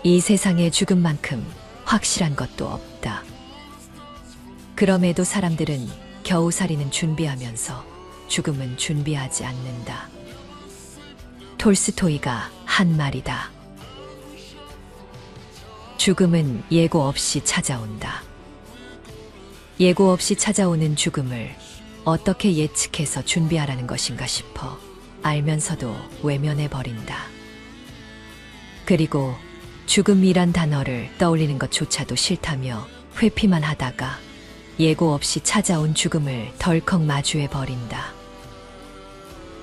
이 세상에 죽음만큼 확실한 것도 없다. 그럼에도 사람들은 겨우살이는 준비하면서 죽음은 준비하지 않는다. 톨스토이가 한 말이다. 죽음은 예고 없이 찾아온다. 예고 없이 찾아오는 죽음을 어떻게 예측해서 준비하라는 것인가 싶어 알면서도 외면해버린다. 그리고 죽음이란 단어를 떠올리는 것조차도 싫다며 회피만 하다가 예고 없이 찾아온 죽음을 덜컥 마주해버린다.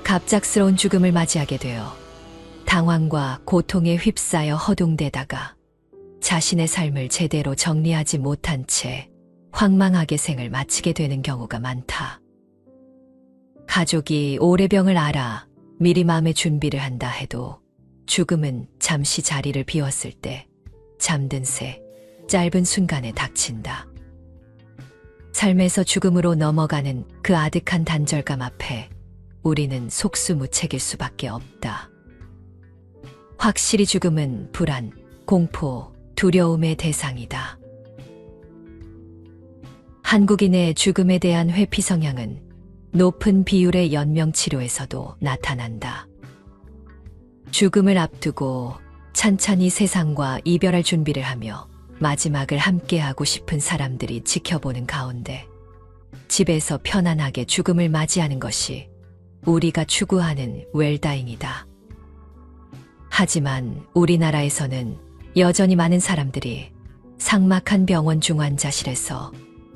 갑작스러운 죽음을 맞이하게 되어 당황과 고통에 휩싸여 허둥대다가 자신의 삶을 제대로 정리하지 못한 채 황망하게 생을 마치게 되는 경우가 많다. 가족이 오래병을 알아 미리 마음의 준비를 한다 해도 죽음은 잠시 자리를 비웠을 때 잠든 새 짧은 순간에 닥친다. 삶에서 죽음으로 넘어가는 그 아득한 단절감 앞에 우리는 속수무책일 수밖에 없다. 확실히 죽음은 불안, 공포, 두려움의 대상이다. 한국인의 죽음에 대한 회피 성향은 높은 비율의 연명치료에서도 나타난다. 죽음을 앞두고 찬찬히 세상과 이별할 준비를 하며 마지막을 함께하고 싶은 사람들이 지켜보는 가운데 집에서 편안하게 죽음을 맞이하는 것이 우리가 추구하는 웰다잉이다. 하지만 우리나라에서는 여전히 많은 사람들이 삭막한 병원 중환자실에서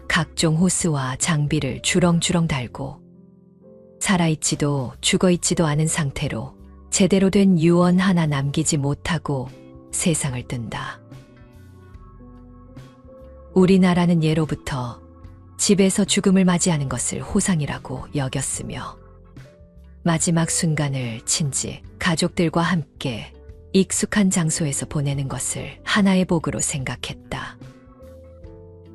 각종 호스와 장비를 주렁주렁 달고 살아있지도 죽어있지도 않은 상태로 제대로 된 유언 하나 남기지 못하고 세상을 뜬다. 우리나라는 예로부터 집에서 죽음을 맞이하는 것을 호상이라고 여겼으며 마지막 순간을 친지 가족들과 함께 익숙한 장소에서 보내는 것을 하나의 복으로 생각했다.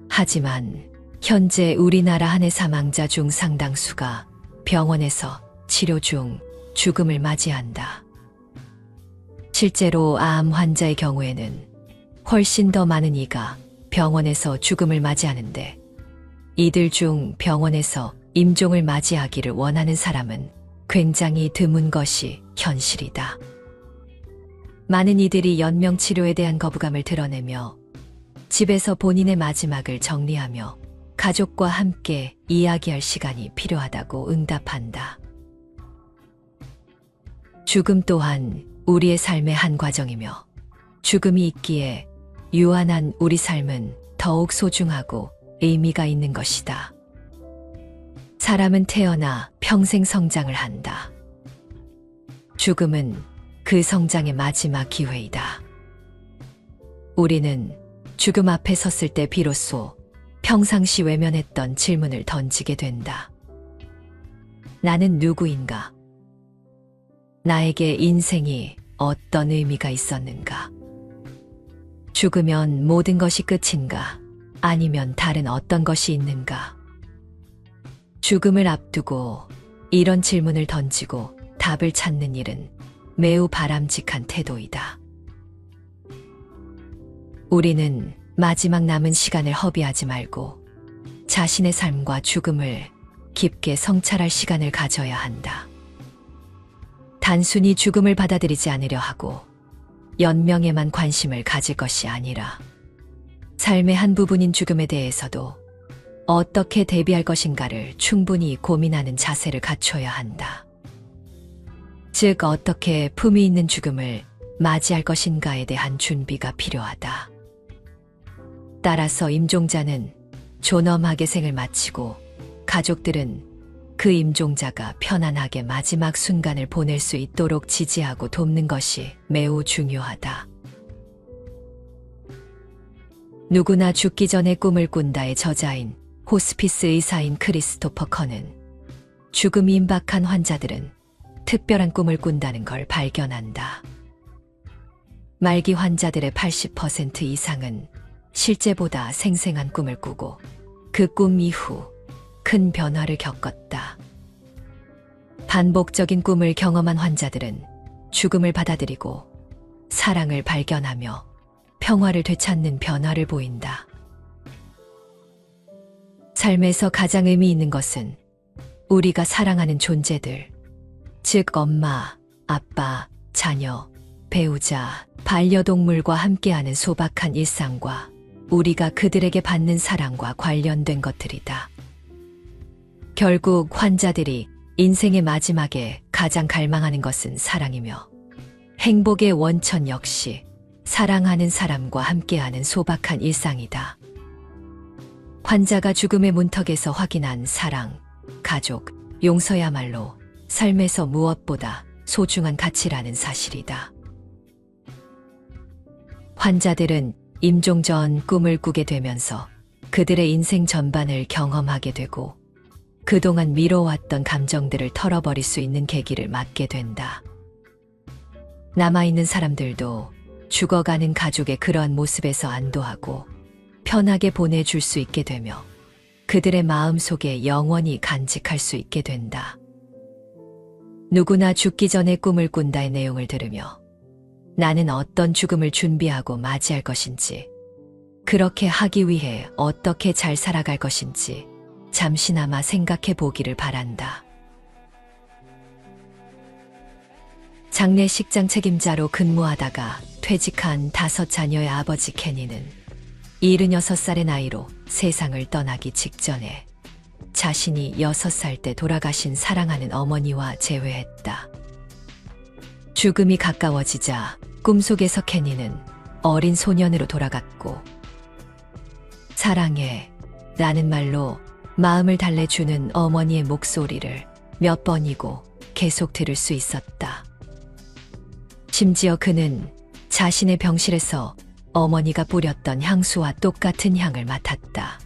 하지만 현재 우리나라 한 해 사망자 중 상당수가 병원에서 치료 중 죽음을 맞이한다. 실제로 암 환자의 경우에는 훨씬 더 많은 이가 병원에서 죽음을 맞이하는데 이들 중 병원에서 임종을 맞이하기를 원하는 사람은 굉장히 드문 것이 현실이다. 많은 이들이 연명치료에 대한 거부감을 드러내며 집에서 본인의 마지막을 정리하며 가족과 함께 이야기할 시간이 필요하다고 응답한다. 죽음 또한 우리의 삶의 한 과정이며 죽음이 있기에 유한한 우리 삶은 더욱 소중하고 의미가 있는 것이다. 사람은 태어나 평생 성장을 한다. 죽음은 그 성장의 마지막 기회이다. 우리는 죽음 앞에 섰을 때 비로소 평상시 외면했던 질문을 던지게 된다. 나는 누구인가? 나에게 인생이 어떤 의미가 있었는가? 죽으면 모든 것이 끝인가? 아니면 다른 어떤 것이 있는가? 죽음을 앞두고 이런 질문을 던지고 답을 찾는 일은 매우 바람직한 태도이다. 우리는 마지막 남은 시간을 허비하지 말고 자신의 삶과 죽음을 깊게 성찰할 시간을 가져야 한다. 단순히 죽음을 받아들이지 않으려 하고 연명에만 관심을 가질 것이 아니라 삶의 한 부분인 죽음에 대해서도 어떻게 대비할 것인가를 충분히 고민하는 자세를 갖춰야 한다. 즉, 어떻게 품위 있는 죽음을 맞이할 것인가에 대한 준비가 필요하다. 따라서 임종자는 존엄하게 생을 마치고 가족들은 그 임종자가 편안하게 마지막 순간을 보낼 수 있도록 지지하고 돕는 것이 매우 중요하다. 누구나 죽기 전에 꿈을 꾼다의 저자인 호스피스 의사인 크리스토퍼 커는 죽음이 임박한 환자들은 특별한 꿈을 꾼다는 걸 발견한다. 말기 환자들의 80% 이상은 실제보다 생생한 꿈을 꾸고 그 꿈 이후 큰 변화를 겪었다. 반복적인 꿈을 경험한 환자들은 죽음을 받아들이고 사랑을 발견하며 평화를 되찾는 변화를 보인다. 삶에서 가장 의미 있는 것은 우리가 사랑하는 존재들, 즉 엄마, 아빠, 자녀, 배우자, 반려동물과 함께하는 소박한 일상과 우리가 그들에게 받는 사랑과 관련된 것들이다. 결국 환자들이 인생의 마지막에 가장 갈망하는 것은 사랑이며 행복의 원천 역시 사랑하는 사람과 함께하는 소박한 일상이다. 환자가 죽음의 문턱에서 확인한 사랑, 가족, 용서야말로 삶에서 무엇보다 소중한 가치라는 사실이다. 환자들은 임종 전 꿈을 꾸게 되면서 그들의 인생 전반을 경험하게 되고 그동안 미뤄왔던 감정들을 털어버릴 수 있는 계기를 맞게 된다. 남아있는 사람들도 죽어가는 가족의 그러한 모습에서 안도하고 편하게 보내줄 수 있게 되며 그들의 마음속에 영원히 간직할 수 있게 된다. 누구나 죽기 전에 꿈을 꾼다의 내용을 들으며 나는 어떤 죽음을 준비하고 맞이할 것인지, 그렇게 하기 위해 어떻게 잘 살아갈 것인지 잠시나마 생각해 보기를 바란다. 장례식장 책임자로 근무하다가 퇴직한 5자녀의 아버지 케니는 76살의 나이로 세상을 떠나기 직전에 자신이 6살 때 돌아가신 사랑하는 어머니와 재회했다. 죽음이 가까워지자 꿈속에서 케니는 어린 소년으로 돌아갔고 사랑해 라는 말로 마음을 달래주는 어머니의 목소리를 몇 번이고 계속 들을 수 있었다. 심지어 그는 자신의 병실에서 어머니가 뿌렸던 향수와 똑같은 향을 맡았다.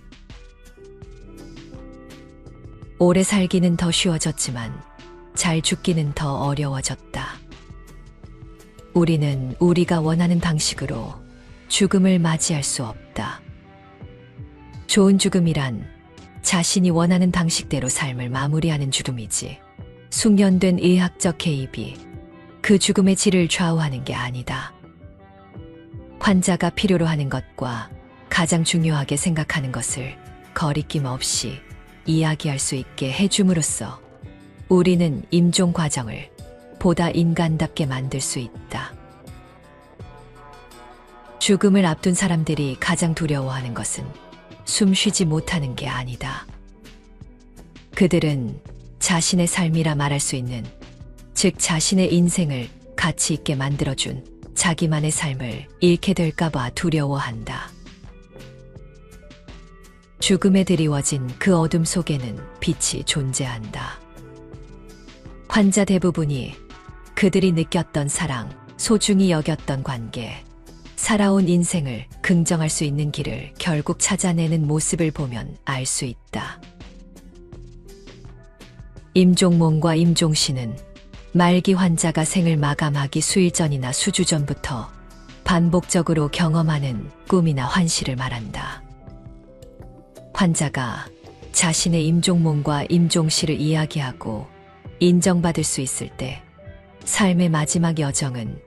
오래 살기는 더 쉬워졌지만 잘 죽기는 더 어려워졌다. 우리는 우리가 원하는 방식으로 죽음을 맞이할 수 없다. 좋은 죽음이란 자신이 원하는 방식대로 삶을 마무리하는 죽음이지, 숙련된 의학적 개입이 그 죽음의 질을 좌우하는 게 아니다. 환자가 필요로 하는 것과 가장 중요하게 생각하는 것을 거리낌 없이 이야기할 수 있게 해줌으로써 우리는 임종 과정을 보다 인간답게 만들 수 있다. 죽음을 앞둔 사람들이 가장 두려워하는 것은 숨 쉬지 못하는 게 아니다. 그들은 자신의 삶이라 말할 수 있는, 즉 자신의 인생을 가치 있게 만들어준 자기만의 삶을 잃게 될까봐 두려워한다. 죽음에 드리워진 그 어둠 속에는 빛이 존재한다. 환자 대부분이 그들이 느꼈던 사랑, 소중히 여겼던 관계, 살아온 인생을 긍정할 수 있는 길을 결국 찾아내는 모습을 보면 알 수 있다. 임종몽과 임종시는 말기 환자가 생을 마감하기 수일 전이나 수주 전부터 반복적으로 경험하는 꿈이나 환시를 말한다. 환자가 자신의 임종몽과 임종시를 이야기하고 인정받을 수 있을 때 삶의 마지막 여정은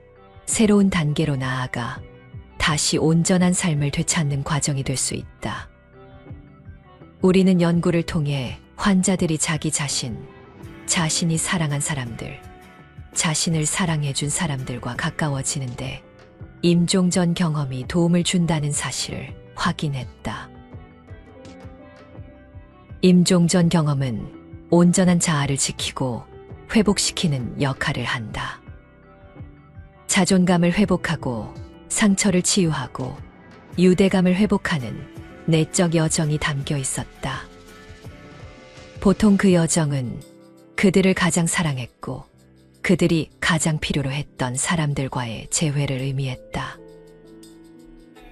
새로운 단계로 나아가 다시 온전한 삶을 되찾는 과정이 될 수 있다. 우리는 연구를 통해 환자들이 자기 자신, 자신이 사랑한 사람들, 자신을 사랑해준 사람들과 가까워지는데 임종 전 경험이 도움을 준다는 사실을 확인했다. 임종 전 경험은 온전한 자아를 지키고 회복시키는 역할을 한다. 자존감을 회복하고 상처를 치유하고 유대감을 회복하는 내적 여정이 담겨 있었다. 보통 그 여정은 그들을 가장 사랑했고 그들이 가장 필요로 했던 사람들과의 재회를 의미했다.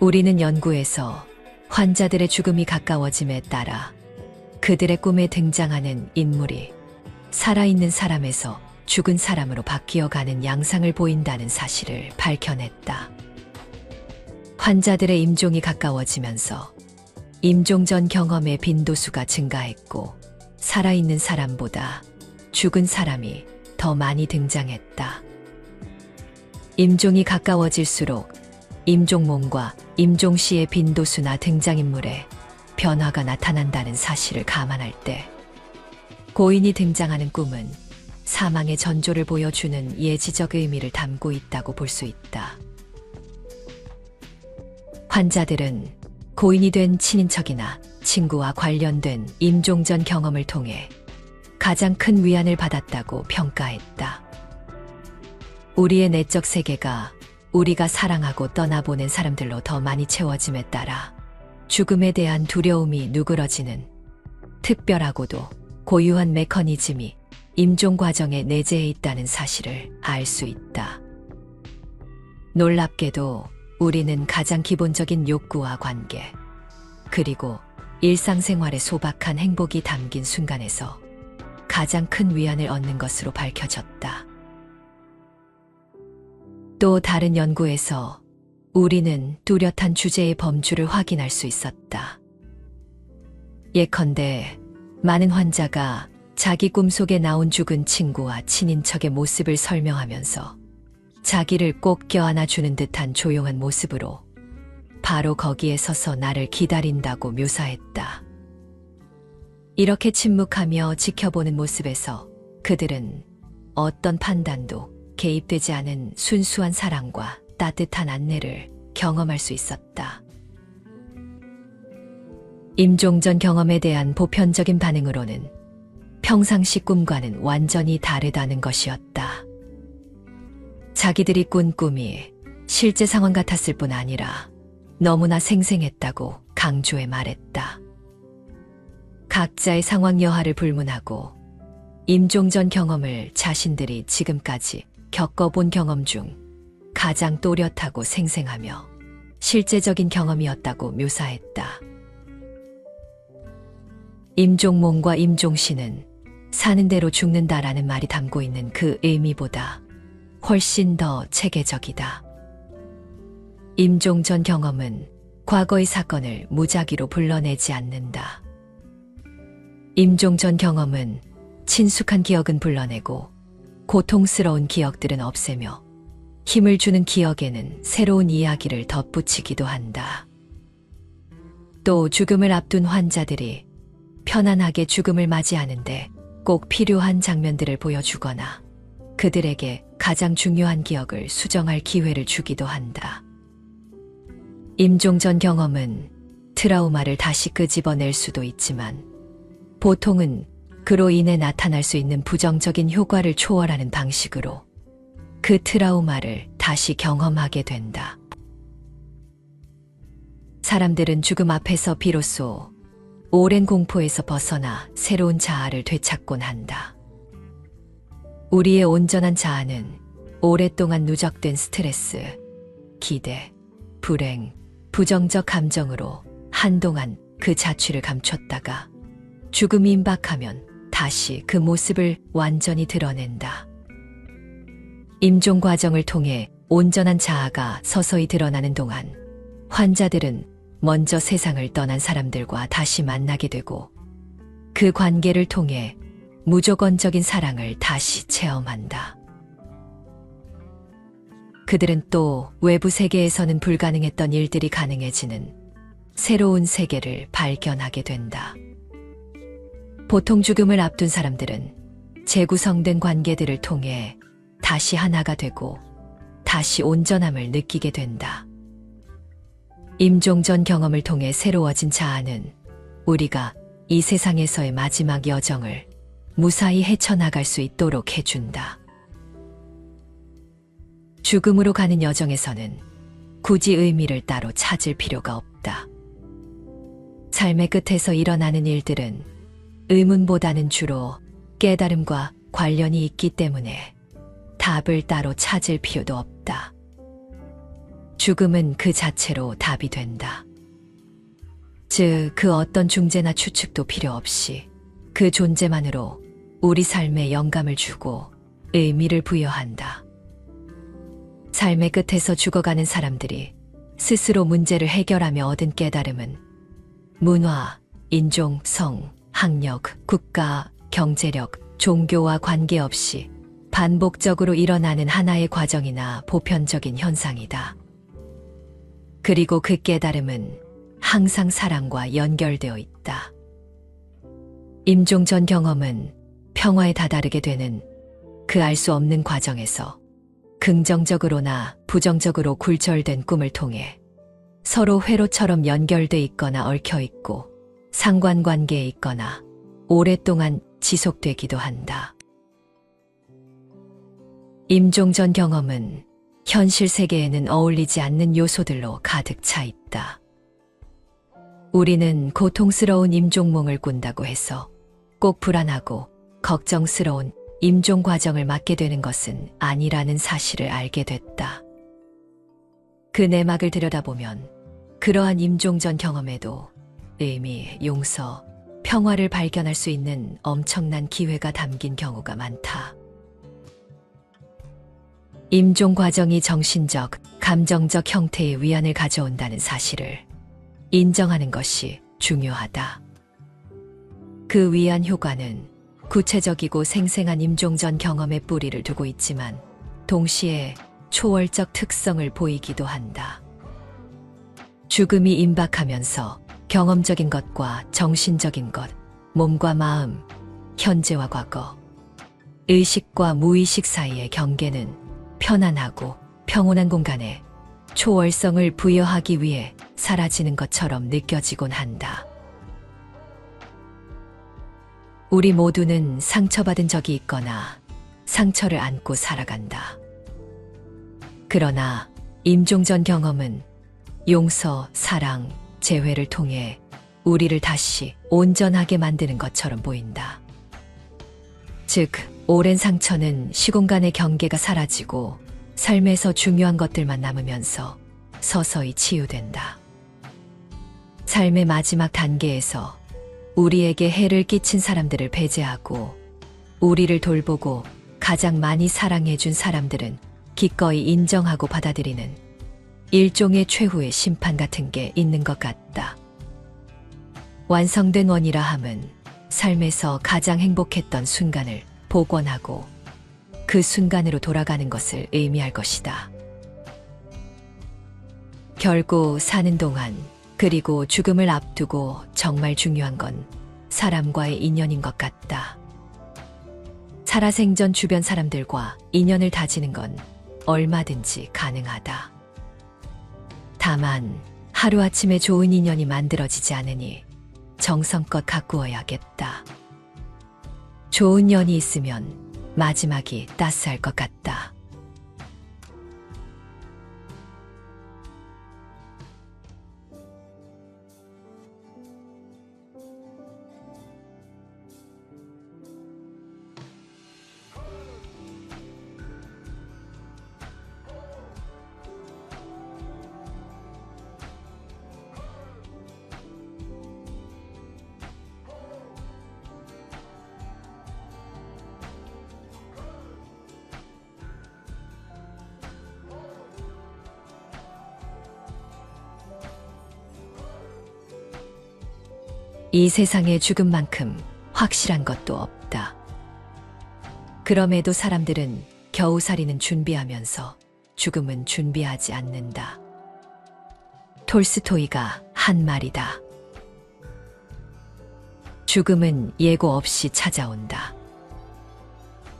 우리는 연구에서 환자들의 죽음이 가까워짐에 따라 그들의 꿈에 등장하는 인물이 살아있는 사람에서 죽은 사람으로 바뀌어가는 양상을 보인다는 사실을 밝혀냈다. 환자들의 임종이 가까워지면서 임종 전 경험의 빈도수가 증가했고 살아있는 사람보다 죽은 사람이 더 많이 등장했다. 임종이 가까워질수록 임종몽과 임종씨의 빈도수나 등장인물에 변화가 나타난다는 사실을 감안할 때 고인이 등장하는 꿈은 사망의 전조를 보여주는 예지적 의미를 담고 있다고 볼 수 있다. 환자들은 고인이 된 친인척이나 친구와 관련된 임종전 경험을 통해 가장 큰 위안을 받았다고 평가했다. 우리의 내적 세계가 우리가 사랑하고 떠나보낸 사람들로 더 많이 채워짐에 따라 죽음에 대한 두려움이 누그러지는 특별하고도 고유한 메커니즘이 임종 과정에 내재해 있다는 사실을 알 수 있다. 놀랍게도 우리는 가장 기본적인 욕구와 관계, 그리고 일상생활의 소박한 행복이 담긴 순간에서 가장 큰 위안을 얻는 것으로 밝혀졌다. 또 다른 연구에서 우리는 뚜렷한 주제의 범주를 확인할 수 있었다. 예컨대 많은 환자가 자기 꿈속에 나온 죽은 친구와 친인척의 모습을 설명하면서 자기를 꼭 껴안아주는 듯한 조용한 모습으로 바로 거기에 서서 나를 기다린다고 묘사했다. 이렇게 침묵하며 지켜보는 모습에서 그들은 어떤 판단도 개입되지 않은 순수한 사랑과 따뜻한 안내를 경험할 수 있었다. 임종전 경험에 대한 보편적인 반응으로는 평상시 꿈과는 완전히 다르다는 것이었다. 자기들이 꾼 꿈이 실제 상황 같았을 뿐 아니라 너무나 생생했다고 강조해 말했다. 각자의 상황 여하를 불문하고 임종전 경험을 자신들이 지금까지 겪어본 경험 중 가장 또렷하고 생생하며 실제적인 경험이었다고 묘사했다. 임종몽과 임종씨는 사는 대로 죽는다라는 말이 담고 있는 그 의미보다 훨씬 더 체계적이다. 임종전 경험은 과거의 사건을 무작위로 불러내지 않는다. 임종전 경험은 친숙한 기억은 불러내고 고통스러운 기억들은 없애며 힘을 주는 기억에는 새로운 이야기를 덧붙이기도 한다. 또 죽음을 앞둔 환자들이 편안하게 죽음을 맞이하는데 꼭 필요한 장면들을 보여주거나 그들에게 가장 중요한 기억을 수정할 기회를 주기도 한다. 임종전 경험은 트라우마를 다시 끄집어낼 수도 있지만 보통은 그로 인해 나타날 수 있는 부정적인 효과를 초월하는 방식으로 그 트라우마를 다시 경험하게 된다. 사람들은 죽음 앞에서 비로소 오랜 공포에서 벗어나 새로운 자아를 되찾곤 한다. 우리의 온전한 자아는 오랫동안 누적된 스트레스, 기대, 불행, 부정적 감정으로 한동안 그 자취를 감췄다가 죽음이 임박하면 다시 그 모습을 완전히 드러낸다. 임종 과정을 통해 온전한 자아가 서서히 드러나는 동안 환자들은 먼저 세상을 떠난 사람들과 다시 만나게 되고 그 관계를 통해 무조건적인 사랑을 다시 체험한다. 그들은 또 외부 세계에서는 불가능했던 일들이 가능해지는 새로운 세계를 발견하게 된다. 보통 죽음을 앞둔 사람들은 재구성된 관계들을 통해 다시 하나가 되고 다시 온전함을 느끼게 된다. 임종전 경험을 통해 새로워진 자아는 우리가 이 세상에서의 마지막 여정을 무사히 헤쳐나갈 수 있도록 해준다. 죽음으로 가는 여정에서는 굳이 의미를 따로 찾을 필요가 없다. 삶의 끝에서 일어나는 일들은 의문보다는 주로 깨달음과 관련이 있기 때문에 답을 따로 찾을 필요도 없다. 죽음은 그 자체로 답이 된다. 즉, 그 어떤 중재나 추측도 필요 없이 그 존재만으로 우리 삶에 영감을 주고 의미를 부여한다. 삶의 끝에서 죽어가는 사람들이 스스로 문제를 해결하며 얻은 깨달음은 문화, 인종, 성, 학력, 국가, 경제력, 종교와 관계없이 반복적으로 일어나는 하나의 과정이나 보편적인 현상이다. 그리고 그 깨달음은 항상 사랑과 연결되어 있다. 임종 전 경험은 평화에 다다르게 되는 그 알 수 없는 과정에서 긍정적으로나 부정적으로 굴절된 꿈을 통해 서로 회로처럼 연결돼 있거나 얽혀 있고 상관관계에 있거나 오랫동안 지속되기도 한다. 임종 전 경험은 현실 세계에는 어울리지 않는 요소들로 가득 차 있다. 우리는 고통스러운 임종몽을 꾼다고 해서 꼭 불안하고 걱정스러운 임종 과정을 맞게 되는 것은 아니라는 사실을 알게 됐다. 그 내막을 들여다보면 그러한 임종 전 경험에도 의미, 용서, 평화를 발견할 수 있는 엄청난 기회가 담긴 경우가 많다. 임종 과정이 정신적, 감정적 형태의 위안을 가져온다는 사실을 인정하는 것이 중요하다. 그 위안 효과는 구체적이고 생생한 임종 전 경험의 뿌리를 두고 있지만 동시에 초월적 특성을 보이기도 한다. 죽음이 임박하면서 경험적인 것과 정신적인 것, 몸과 마음, 현재와 과거, 의식과 무의식 사이의 경계는 편안하고 평온한 공간에 초월성을 부여하기 위해 사라지는 것처럼 느껴지곤 한다. 우리 모두는 상처받은 적이 있거나 상처를 안고 살아간다. 그러나 임종 전 경험은 용서, 사랑, 재회를 통해 우리를 다시 온전하게 만드는 것처럼 보인다. 즉, 오랜 상처는 시공간의 경계가 사라지고 삶에서 중요한 것들만 남으면서 서서히 치유된다. 삶의 마지막 단계에서 우리에게 해를 끼친 사람들을 배제하고 우리를 돌보고 가장 많이 사랑해준 사람들은 기꺼이 인정하고 받아들이는 일종의 최후의 심판 같은 게 있는 것 같다. 완성된 원이라 함은 삶에서 가장 행복했던 순간을 복원하고 그 순간으로 돌아가는 것을 의미할 것이다. 결국 사는 동안 그리고 죽음을 앞두고 정말 중요한 건 사람과의 인연인 것 같다. 살아생전 주변 사람들과 인연을 다지는 건 얼마든지 가능하다. 다만 하루아침에 좋은 인연이 만들어지지 않으니 정성껏 가꾸어야겠다. 좋은 년이 있으면 마지막이 따스할 것 같다. 이 세상에 죽음만큼 확실한 것도 없다. 그럼에도 사람들은 겨우살이는 준비하면서 죽음은 준비하지 않는다. 톨스토이가 한 말이다. 죽음은 예고 없이 찾아온다.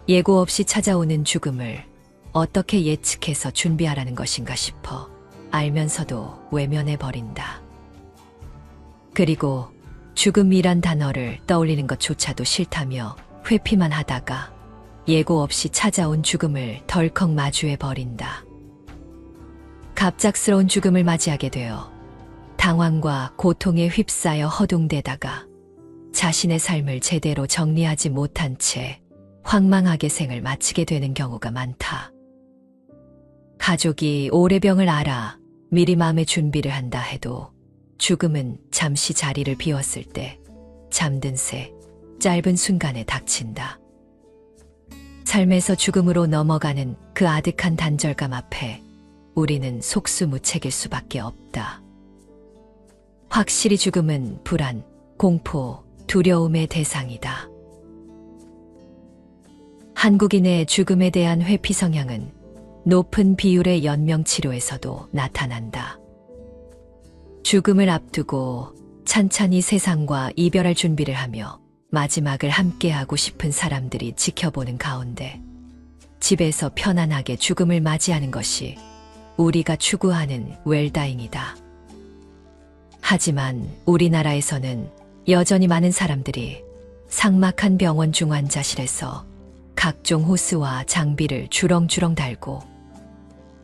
예고 없이 찾아오는 죽음을 어떻게 예측해서 준비하라는 것인가 싶어 알면서도 외면해버린다. 그리고 죽음이란 단어를 떠올리는 것조차도 싫다며 회피만 하다가 예고 없이 찾아온 죽음을 덜컥 마주해버린다. 갑작스러운 죽음을 맞이하게 되어 당황과 고통에 휩싸여 허둥대다가 자신의 삶을 제대로 정리하지 못한 채 황망하게 생을 마치게 되는 경우가 많다. 가족이 오래병을 앓아 미리 마음의 준비를 한다 해도 죽음은 잠시 자리를 비웠을 때 잠든 새 짧은 순간에 닥친다. 삶에서 죽음으로 넘어가는 그 아득한 단절감 앞에 우리는 속수무책일 수밖에 없다. 확실히 죽음은 불안, 공포, 두려움의 대상이다. 한국인의 죽음에 대한 회피 성향은 높은 비율의 연명치료에서도 나타난다. 죽음을 앞두고 찬찬히 세상과 이별할 준비를 하며 마지막을 함께하고 싶은 사람들이 지켜보는 가운데 집에서 편안하게 죽음을 맞이하는 것이 우리가 추구하는 웰다잉이다. 하지만 우리나라에서는 여전히 많은 사람들이 삭막한 병원 중환자실에서 각종 호스와 장비를 주렁주렁 달고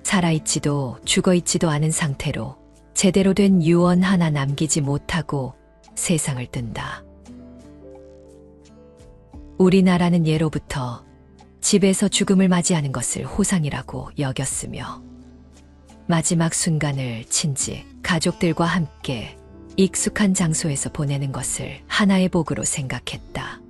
살아있지도 죽어있지도 않은 상태로 제대로 된 유언 하나 남기지 못하고 세상을 뜬다. 우리나라는 예로부터 집에서 죽음을 맞이하는 것을 호상이라고 여겼으며 마지막 순간을 친지 가족들과 함께 익숙한 장소에서 보내는 것을 하나의 복으로 생각했다.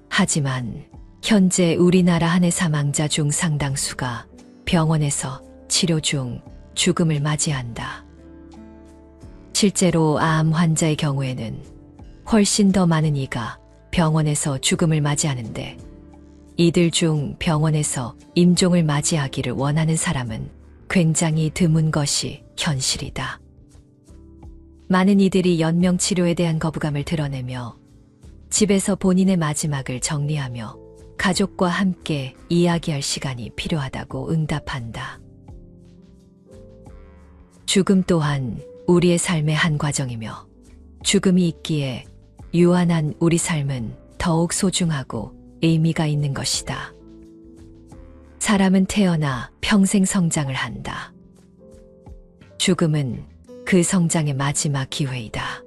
하지만 현재 우리나라 한 해 사망자 중 상당수가 병원에서 치료 중 죽음을 맞이한다. 실제로 암 환자의 경우에는 훨씬 더 많은 이가 병원에서 죽음을 맞이하는데 이들 중 병원에서 임종을 맞이하기를 원하는 사람은 굉장히 드문 것이 현실이다. 많은 이들이 연명 치료에 대한 거부감을 드러내며 집에서 본인의 마지막을 정리하며 가족과 함께 이야기할 시간이 필요하다고 응답한다. 죽음 또한 우리의 삶의 한 과정이며 죽음이 있기에 유한한 우리 삶은 더욱 소중하고 의미가 있는 것이다. 사람은 태어나 평생 성장을 한다. 죽음은 그 성장의 마지막 기회이다.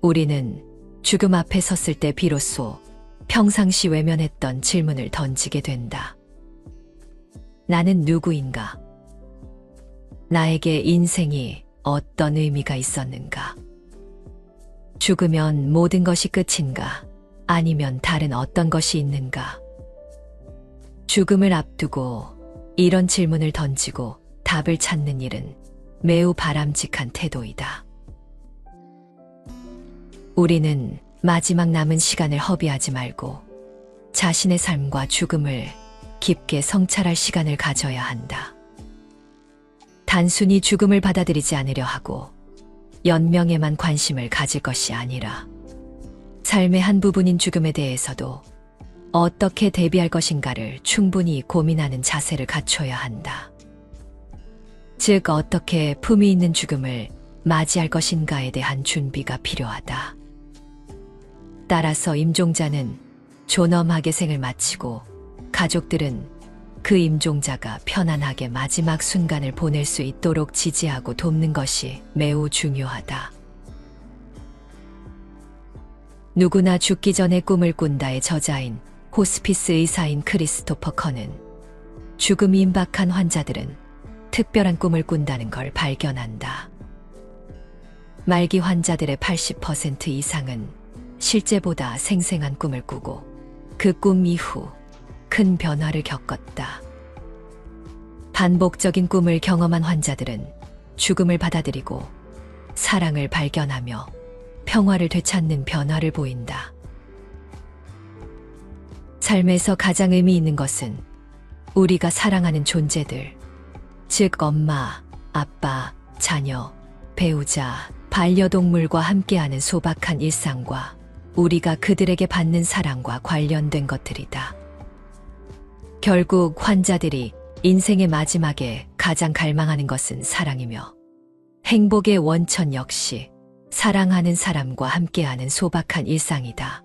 우리는 죽음 앞에 섰을 때 비로소 평상시 외면했던 질문을 던지게 된다. 나는 누구인가? 나에게 인생이 어떤 의미가 있었는가? 죽으면 모든 것이 끝인가? 아니면 다른 어떤 것이 있는가? 죽음을 앞두고 이런 질문을 던지고 답을 찾는 일은 매우 바람직한 태도이다. 우리는 마지막 남은 시간을 허비하지 말고 자신의 삶과 죽음을 깊게 성찰할 시간을 가져야 한다. 단순히 죽음을 받아들이지 않으려 하고 연명에만 관심을 가질 것이 아니라 삶의 한 부분인 죽음에 대해서도 어떻게 대비할 것인가를 충분히 고민하는 자세를 갖춰야 한다. 즉, 어떻게 품위 있는 죽음을 맞이할 것인가에 대한 준비가 필요하다. 따라서 임종자는 존엄하게 생을 마치고 가족들은 그 임종자가 편안하게 마지막 순간을 보낼 수 있도록 지지하고 돕는 것이 매우 중요하다. 누구나 죽기 전에 꿈을 꾼다의 저자인 호스피스 의사인 크리스토퍼 커는 죽음이 임박한 환자들은 특별한 꿈을 꾼다는 걸 발견한다. 말기 환자들의 80% 이상은 실제보다 생생한 꿈을 꾸고 그 꿈 이후 큰 변화를 겪었다. 반복적인 꿈을 경험한 환자들은 죽음을 받아들이고 사랑을 발견하며 평화를 되찾는 변화를 보인다. 삶에서 가장 의미 있는 것은 우리가 사랑하는 존재들, 즉 엄마, 아빠, 자녀, 배우자, 반려동물과 함께하는 소박한 일상과 우리가 그들에게 받는 사랑과 관련된 것들이다. 결국 환자들이 인생의 마지막에 가장 갈망하는 것은 사랑이며 행복의 원천 역시 사랑하는 사람과 함께하는 소박한 일상이다.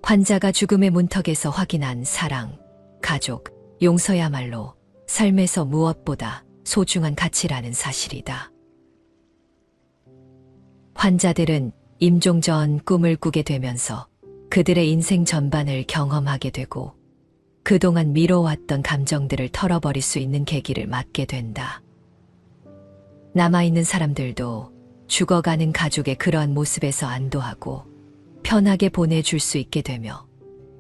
환자가 죽음의 문턱에서 확인한 사랑, 가족, 용서야말로 삶에서 무엇보다 소중한 가치라는 사실이다. 환자들은 임종 전 꿈을 꾸게 되면서 그들의 인생 전반을 경험하게 되고 그동안 미뤄왔던 감정들을 털어버릴 수 있는 계기를 맞게 된다. 남아있는 사람들도 죽어가는 가족의 그러한 모습에서 안도하고 편하게 보내줄 수 있게 되며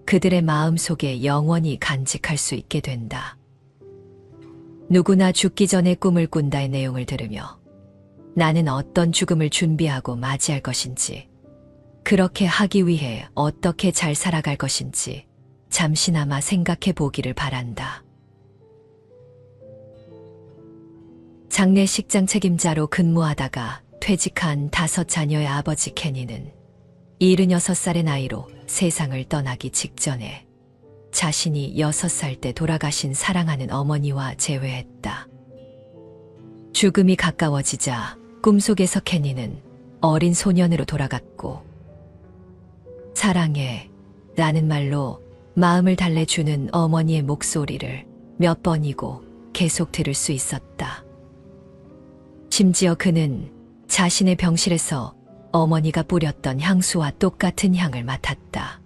그들의 마음속에 영원히 간직할 수 있게 된다. 누구나 죽기 전에 꿈을 꾼다의 내용을 들으며 나는 어떤 죽음을 준비하고 맞이할 것인지, 그렇게 하기 위해 어떻게 잘 살아갈 것인지 잠시나마 생각해 보기를 바란다. 장례식장 책임자로 근무하다가 퇴직한 5자녀의 아버지 케니는 76살의 나이로 세상을 떠나기 직전에 자신이 6살 때 돌아가신 사랑하는 어머니와 재회했다. 죽음이 가까워지자 꿈속에서 케니는 어린 소년으로 돌아갔고 사랑해 라는 말로 마음을 달래주는 어머니의 목소리를 몇 번이고 계속 들을 수 있었다. 심지어 그는 자신의 병실에서 어머니가 뿌렸던 향수와 똑같은 향을 맡았다.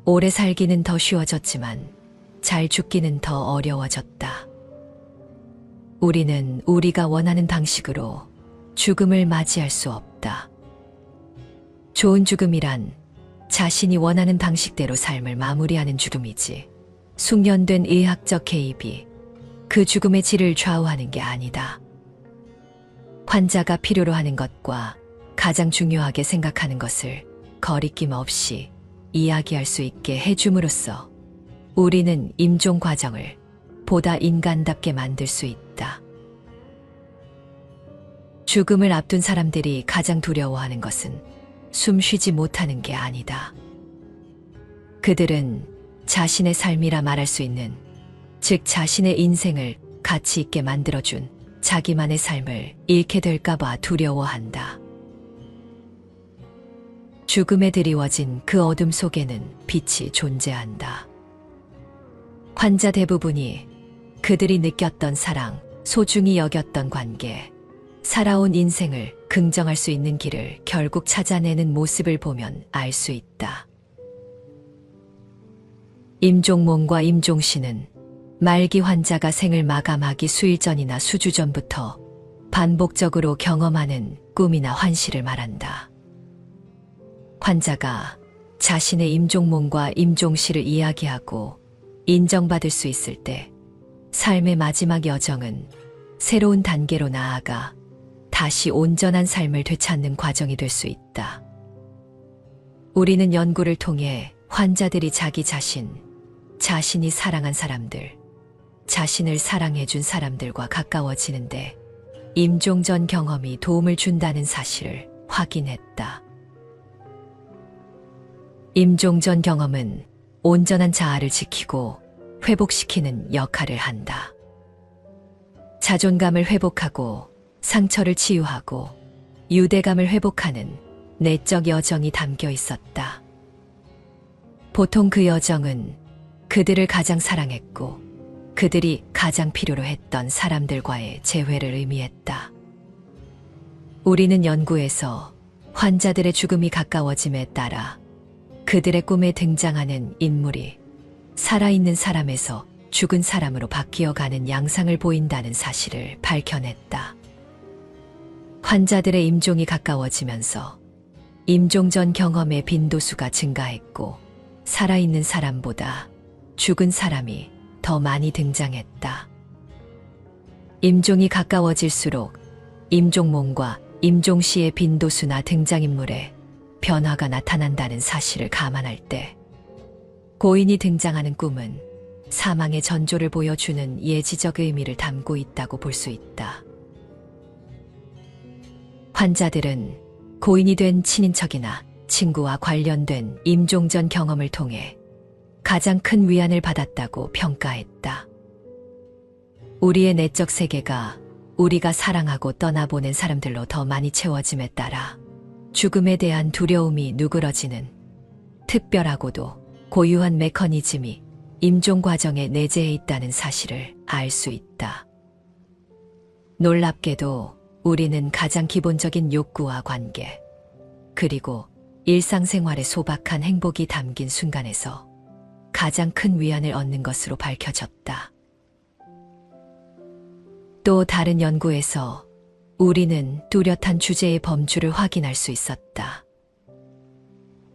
오래 살기는 더 쉬워졌지만 잘 죽기는 더 어려워졌다. 우리는 우리가 원하는 방식으로 죽음을 맞이할 수 없다. 좋은 죽음이란 자신이 원하는 방식대로 삶을 마무리하는 죽음이지, 숙련된 의학적 개입이 그 죽음의 질을 좌우하는 게 아니다. 환자가 필요로 하는 것과 가장 중요하게 생각하는 것을 거리낌 없이 이야기할 수 있게 해줌으로써 우리는 임종 과정을 보다 인간답게 만들 수 있다. 죽음을 앞둔 사람들이 가장 두려워하는 것은 숨 쉬지 못하는 게 아니다. 그들은 자신의 삶이라 말할 수 있는, 즉 자신의 인생을 가치 있게 만들어준 자기만의 삶을 잃게 될까봐 두려워한다. 죽음에 드리워진 그 어둠 속에는 빛이 존재한다. 환자 대부분이 그들이 느꼈던 사랑, 소중히 여겼던 관계, 살아온 인생을 긍정할 수 있는 길을 결국 찾아내는 모습을 보면 알 수 있다. 임종몽과 임종시는 말기 환자가 생을 마감하기 수일 전이나 수주 전부터 반복적으로 경험하는 꿈이나 환시를 말한다. 환자가 자신의 임종몽과 임종시를 이야기하고 인정받을 수 있을 때 삶의 마지막 여정은 새로운 단계로 나아가 다시 온전한 삶을 되찾는 과정이 될 수 있다. 우리는 연구를 통해 환자들이 자기 자신, 자신이 사랑한 사람들, 자신을 사랑해준 사람들과 가까워지는데 임종 전 경험이 도움을 준다는 사실을 확인했다. 임종 전 경험은 온전한 자아를 지키고 회복시키는 역할을 한다. 자존감을 회복하고 상처를 치유하고 유대감을 회복하는 내적 여정이 담겨 있었다. 보통 그 여정은 그들을 가장 사랑했고 그들이 가장 필요로 했던 사람들과의 재회를 의미했다. 우리는 연구에서 환자들의 죽음이 가까워짐에 따라 그들의 꿈에 등장하는 인물이 살아있는 사람에서 죽은 사람으로 바뀌어가는 양상을 보인다는 사실을 밝혀냈다. 환자들의 임종이 가까워지면서 임종 전 경험의 빈도수가 증가했고 살아있는 사람보다 죽은 사람이 더 많이 등장했다. 임종이 가까워질수록 임종몽과 임종시의 빈도수나 등장인물에 변화가 나타난다는 사실을 감안할 때 고인이 등장하는 꿈은 사망의 전조를 보여주는 예지적 의미를 담고 있다고 볼 수 있다. 환자들은 고인이 된 친인척이나 친구와 관련된 임종 전 경험을 통해 가장 큰 위안을 받았다고 평가했다. 우리의 내적 세계가 우리가 사랑하고 떠나보낸 사람들로 더 많이 채워짐에 따라 죽음에 대한 두려움이 누그러지는 특별하고도 고유한 메커니즘이 임종 과정에 내재해 있다는 사실을 알 수 있다. 놀랍게도 우리는 가장 기본적인 욕구와 관계, 그리고 일상생활의 소박한 행복이 담긴 순간에서 가장 큰 위안을 얻는 것으로 밝혀졌다. 또 다른 연구에서 우리는 뚜렷한 주제의 범주를 확인할 수 있었다.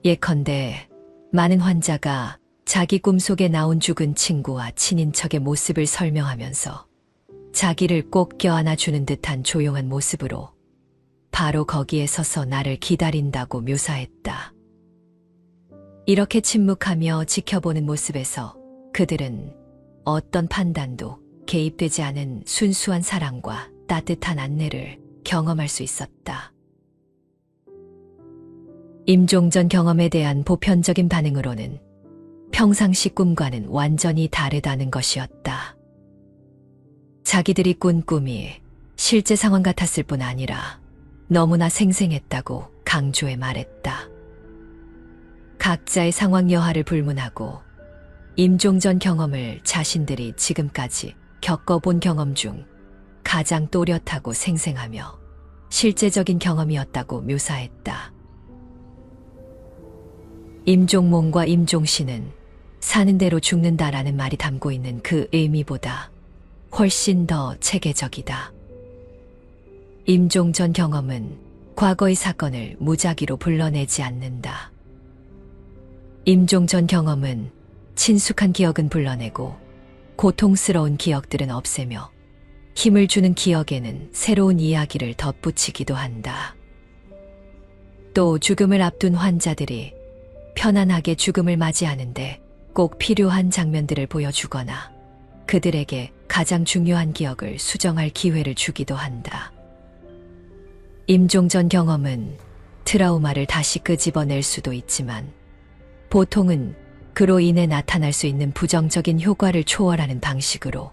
예컨대 많은 환자가 자기 꿈속에 나온 죽은 친구와 친인척의 모습을 설명하면서 자기를 꼭 껴안아주는 듯한 조용한 모습으로 바로 거기에 서서 나를 기다린다고 묘사했다. 이렇게 침묵하며 지켜보는 모습에서 그들은 어떤 판단도 개입되지 않은 순수한 사랑과 따뜻한 안내를 경험할 수 있었다. 임종전 경험에 대한 보편적인 반응으로는 평상시 꿈과는 완전히 다르다는 것이었다. 자기들이 꾼 꿈이 실제 상황 같았을 뿐 아니라 너무나 생생했다고 강조해 말했다. 각자의 상황 여하를 불문하고 임종전 경험을 자신들이 지금까지 겪어본 경험 중 가장 또렷하고 생생하며 실제적인 경험이었다고 묘사했다. 임종몽과 임종신은 사는 대로 죽는다라는 말이 담고 있는 그 의미보다 훨씬 더 체계적이다. 임종전 경험은 과거의 사건을 무작위로 불러내지 않는다. 임종전 경험은 친숙한 기억은 불러내고 고통스러운 기억들은 없애며 힘을 주는 기억에는 새로운 이야기를 덧붙이기도 한다. 또 죽음을 앞둔 환자들이 편안하게 죽음을 맞이하는데 꼭 필요한 장면들을 보여주거나 그들에게 가장 중요한 기억을 수정할 기회를 주기도 한다. 임종전 경험은 트라우마를 다시 끄집어낼 수도 있지만 보통은 그로 인해 나타날 수 있는 부정적인 효과를 초월하는 방식으로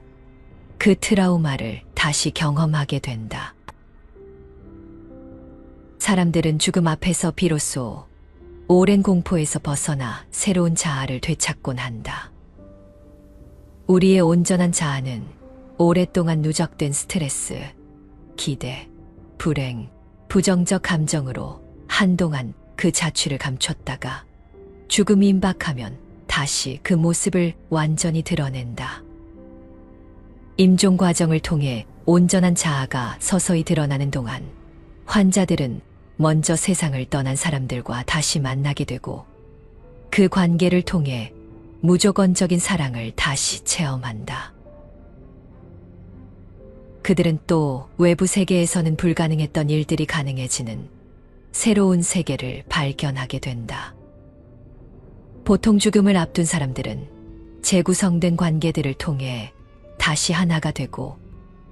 그 트라우마를 다시 경험하게 된다. 사람들은 죽음 앞에서 비로소 오랜 공포에서 벗어나 새로운 자아를 되찾곤 한다. 우리의 온전한 자아는 오랫동안 누적된 스트레스, 기대, 불행, 부정적 감정으로 한동안 그 자취를 감췄다가 죽음이 임박하면 다시 그 모습을 완전히 드러낸다. 임종 과정을 통해 온전한 자아가 서서히 드러나는 동안 환자들은 먼저 세상을 떠난 사람들과 다시 만나게 되고 그 관계를 통해 무조건적인 사랑을 다시 체험한다. 그들은 또 외부 세계에서는 불가능했던 일들이 가능해지는 새로운 세계를 발견하게 된다. 보통 죽음을 앞둔 사람들은 재구성된 관계들을 통해 다시 하나가 되고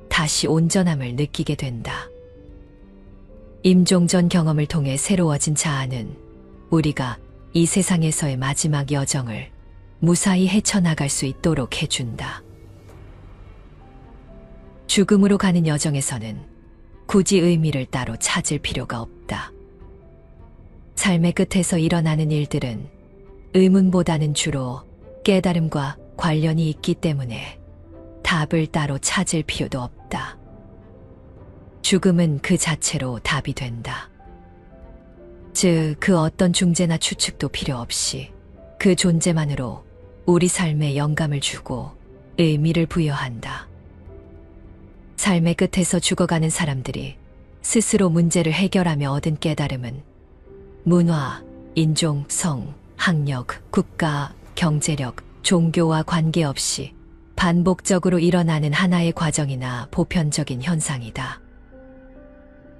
다시 온전함을 느끼게 된다. 임종전 경험을 통해 새로워진 자아는 우리가 이 세상에서의 마지막 여정을 무사히 헤쳐나갈 수 있도록 해준다. 죽음으로 가는 여정에서는 굳이 의미를 따로 찾을 필요가 없다. 삶의 끝에서 일어나는 일들은 의문보다는 주로 깨달음과 관련이 있기 때문에 답을 따로 찾을 필요도 없다. 죽음은 그 자체로 답이 된다. 즉, 그 어떤 중재나 추측도 필요 없이 그 존재만으로 우리 삶에 영감을 주고 의미를 부여한다. 삶의 끝에서 죽어가는 사람들이 스스로 문제를 해결하며 얻은 깨달음은 문화, 인종, 성, 학력, 국가, 경제력, 종교와 관계없이 반복적으로 일어나는 하나의 과정이나 보편적인 현상이다.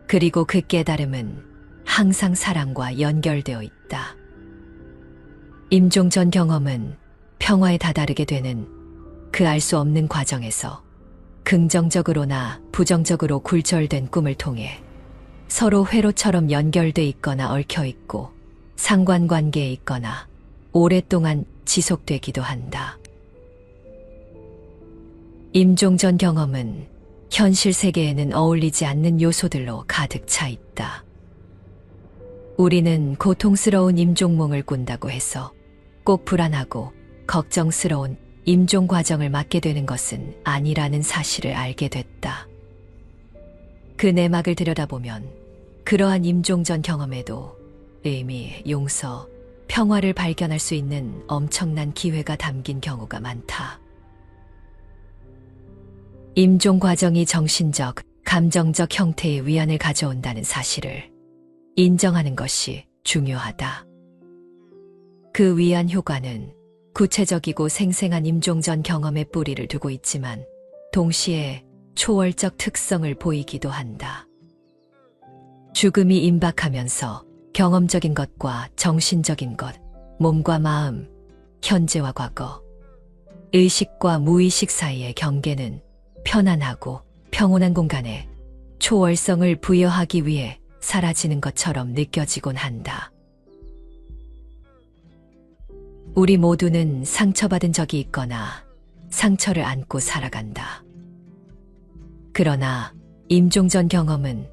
그리고 그 깨달음은 항상 사랑과 연결되어 있다. 임종전 경험은 평화에 다다르게 되는 그 알 수 없는 과정에서 긍정적으로나 부정적으로 굴절된 꿈을 통해 서로 회로처럼 연결돼 있거나 얽혀 있고 상관관계에 있거나 오랫동안 지속되기도 한다. 임종전 경험은 현실 세계에는 어울리지 않는 요소들로 가득 차 있다. 우리는 고통스러운 임종몽을 꾼다고 해서 꼭 불안하고 걱정스러운 임종 과정을 맞게 되는 것은 아니라는 사실을 알게 됐다. 그 내막을 들여다보면 그러한 임종전 경험에도 의미, 용서, 평화를 발견할 수 있는 엄청난 기회가 담긴 경우가 많다. 임종 과정이 정신적, 감정적 형태의 위안을 가져온다는 사실을 인정하는 것이 중요하다. 그 위안 효과는 구체적이고 생생한 임종전 경험에 뿌리를 두고 있지만 동시에 초월적 특성을 보이기도 한다. 죽음이 임박하면서 경험적인 것과 정신적인 것, 몸과 마음, 현재와 과거, 의식과 무의식 사이의 경계는 편안하고 평온한 공간에 초월성을 부여하기 위해 사라지는 것처럼 느껴지곤 한다. 우리 모두는 상처받은 적이 있거나 상처를 안고 살아간다. 그러나 임종전 경험은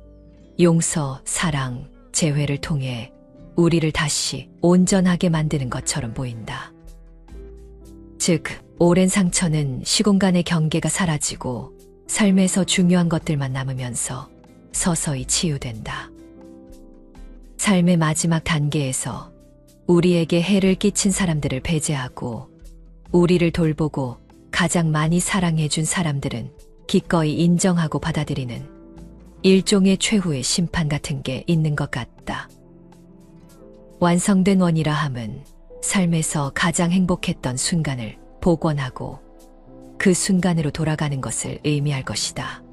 용서, 사랑, 재회를 통해 우리를 다시 온전하게 만드는 것처럼 보인다. 즉, 오랜 상처는 시공간의 경계가 사라지고 삶에서 중요한 것들만 남으면서 서서히 치유된다. 삶의 마지막 단계에서 우리에게 해를 끼친 사람들을 배제하고 우리를 돌보고 가장 많이 사랑해준 사람들은 기꺼이 인정하고 받아들이는 일종의 최후의 심판 같은 게 있는 것 같다. 완성된 원이라 함은 삶에서 가장 행복했던 순간을 복원하고 그 순간으로 돌아가는 것을 의미할 것이다.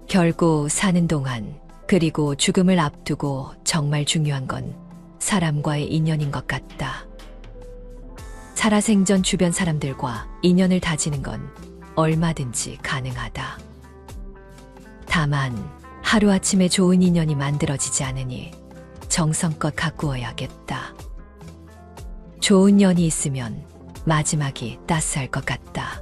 결국 사는 동안 그리고 죽음을 앞두고 정말 중요한 건 사람과의 인연인 것 같다. 살아생전 주변 사람들과 인연을 다지는 건 얼마든지 가능하다. 다만 하루아침에 좋은 인연이 만들어지지 않으니 정성껏 가꾸어야겠다. 좋은 년이 있으면 마지막이 따스할 것 같다.